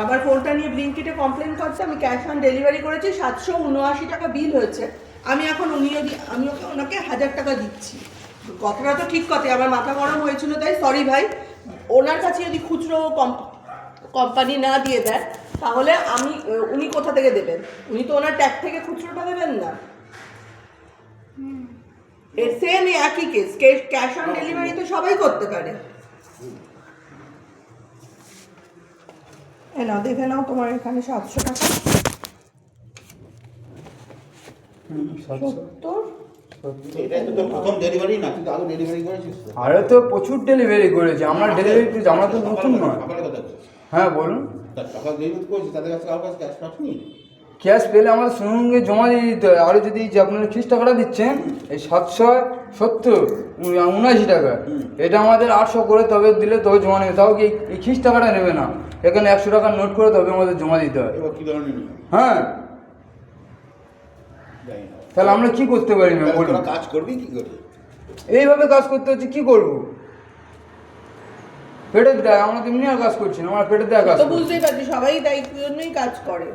আবার ফোনটা নিয়ে ব্লিঙ্কিটে কমপ্লেন করছে আমি ক্যাশ অন ডেলিভারি করেছি, 779 টাকা বিল হয়েছে। আমি এখন আমি ওনাকে 1000 টাকা দিচ্ছি। কথাটা তো ঠিক কথা, আমার মাথা গরম হয়েছিল তাই সরি ভাই। ওনার কাছে যদি খুচরো কোম্পানি না দিয়ে দেয় তাহলে উনি কোথা থেকে দেবেন? উনি তো ওনার ট্যাগ থেকে খুচরোটা দেবেন না। সেম একই কেস, ক্যাশ অন ডেলিভারি তো সবাই করতে পারে। না দেখে নাও তোমার এখানে 700 টাকা। 70 আরে তো প্রচুর ডেলিভারি করেছি আমরা, ডেলিভারি আমরা তো নতুন নয়। হ্যাঁ বলুন। ক্যাশ পেলে আমাদের সঙ্গে জমা দিয়ে দিতে হয়। আরও যদি যে আপনারা 30 টাকাটা দিচ্ছেন, এই 779 টাকা, এটা আমাদের 800 করে তবে দিলে তবে জমা নেবে। তাও কি এই 30 টাকাটা নেবে না, এখানে 100 টাকা নোট করে তবে আমাদের জমা দিতে হয়। হ্যাঁ, তাহলে আমরা কি করতে পারি না বলুন? কাজ করবি কি করে? এইভাবে কাজ করতে হচ্ছে, কি করবো? পেটের দেয়, আমরা তেমনি আর কাজ করছি না, আমরা পেটের দেয় কাজ। তো বুঝতেই পারছি সবাই দায়িত্বের জন্যই কাজ করে।